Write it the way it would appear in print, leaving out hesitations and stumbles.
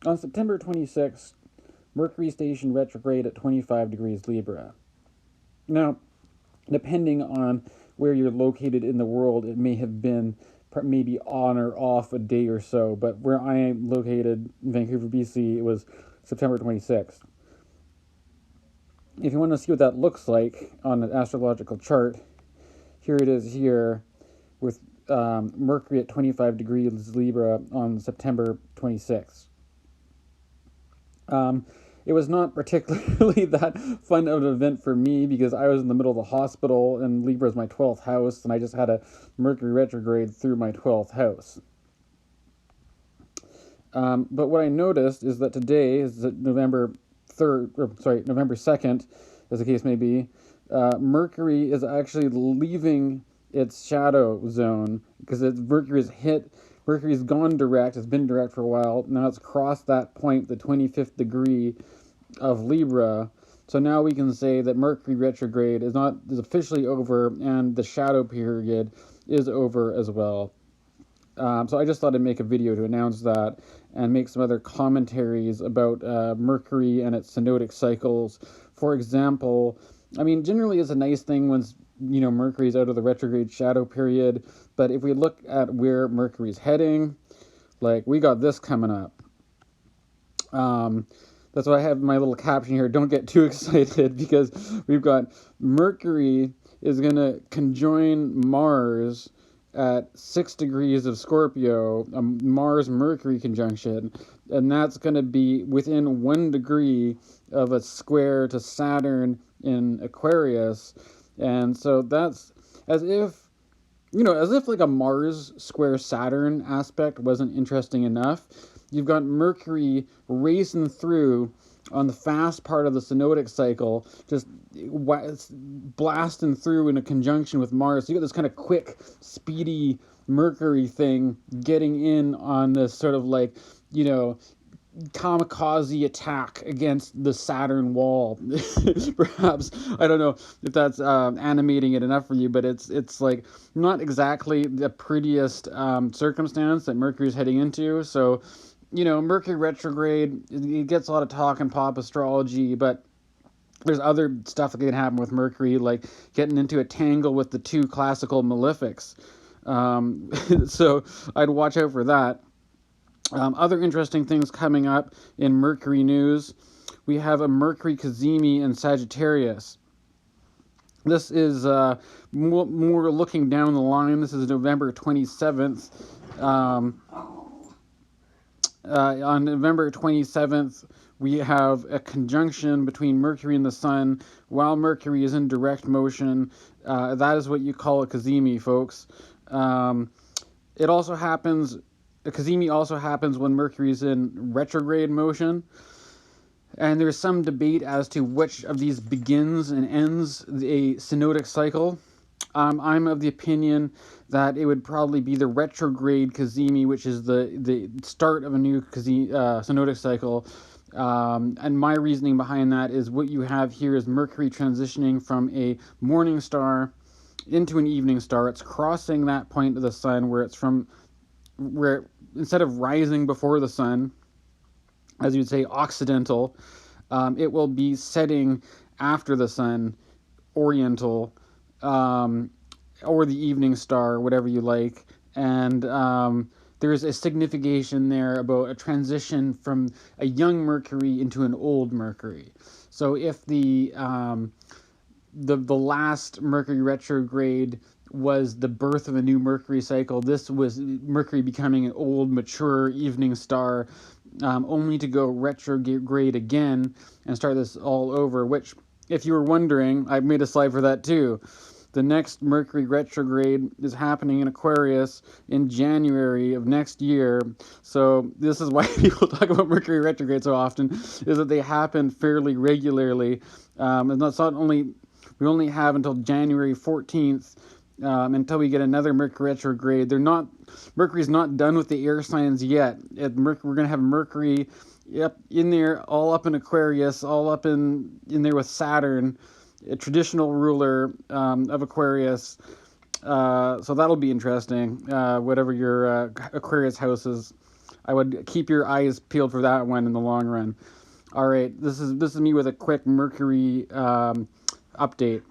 On September 26th, Mercury stationed retrograde at 25 degrees Libra. Now, depending on where you're located in the world, it may have been maybe on or off a day or so, but where I am located in Vancouver, BC, it was September 26th. If you want to see what that looks like on an astrological chart, here it is here with Mercury at 25 degrees Libra on September 26th. It was not particularly that fun of an event for me because I was in the middle of the hospital and Libra is my 12th house, and I just had a Mercury retrograde through my 12th house. But what I noticed is that today is November 2nd, as the case may be. Mercury is actually leaving its shadow zone because Mercury's gone direct, it's been direct for a while, now it's crossed that point, the 25th degree of Libra. So now we can say that Mercury retrograde is officially over, and the shadow period is over as well. So I just thought I'd make a video to announce that and make some other commentaries about Mercury and its synodic cycles. For example, I mean, generally it's a nice thing once Mercury's out of the retrograde shadow period, but if we look at where Mercury's heading, like we got this coming up. That's why I have my little caption here. Don't get too excited because we've got Mercury is going to conjoin Mars at 6 degrees of Scorpio, a Mars-Mercury conjunction, and that's going to be within 1 degree of a square to Saturn in Aquarius. And so that's as if like a Mars square Saturn aspect wasn't interesting enough. You've got Mercury racing through on the fast part of the synodic cycle, just blasting through in a conjunction with Mars. So you got this kind of quick, speedy Mercury thing getting in on this sort of like, kamikaze attack against the Saturn wall. Perhaps, I don't know if that's animating it enough for you, but it's like not exactly the prettiest circumstance that Mercury's heading into. So Mercury retrograde, it gets a lot of talk in pop astrology, but there's other stuff that can happen with Mercury, like getting into a tangle with the 2 classical malefics. So I'd watch out for that. Other interesting things coming up in Mercury news. We have a Mercury Kazimi in Sagittarius. This is more looking down the line. This is November 27th. On November 27th, we have a conjunction between Mercury and the Sun while Mercury is in direct motion. That is what you call a Kazimi, folks. It also happens, a Kazimi also happens when Mercury is in retrograde motion. And there's some debate as to which of these begins and ends a synodic cycle. I'm of the opinion that it would probably be the retrograde Kazimi, which is the start of a new synodic cycle. And my reasoning behind that is what you have here is Mercury transitioning from a morning star into an evening star. It's crossing that point of the sun where instead of rising before the sun, as you'd say, occidental, it will be setting after the sun, oriental, or the evening star, whatever you like. And there's a signification there about a transition from a young Mercury into an old Mercury. So if the last Mercury retrograde was the birth of a new Mercury cycle, this was Mercury becoming an old, mature evening star, only to go retrograde again and start this all over, which, if you were wondering, I made a slide for that too. The next Mercury retrograde is happening in Aquarius in January of next year. So this is why people talk about Mercury retrograde so often, is that they happen fairly regularly. We only have until January 14th until we get another Mercury retrograde. Mercury's not done with the air signs yet. We're going to have Mercury in there, all up in Aquarius, all up in there with Saturn, a traditional ruler of Aquarius. So that'll be interesting, whatever your Aquarius house is I would keep your eyes peeled for that one in the long run. All right, this is me with a quick Mercury update.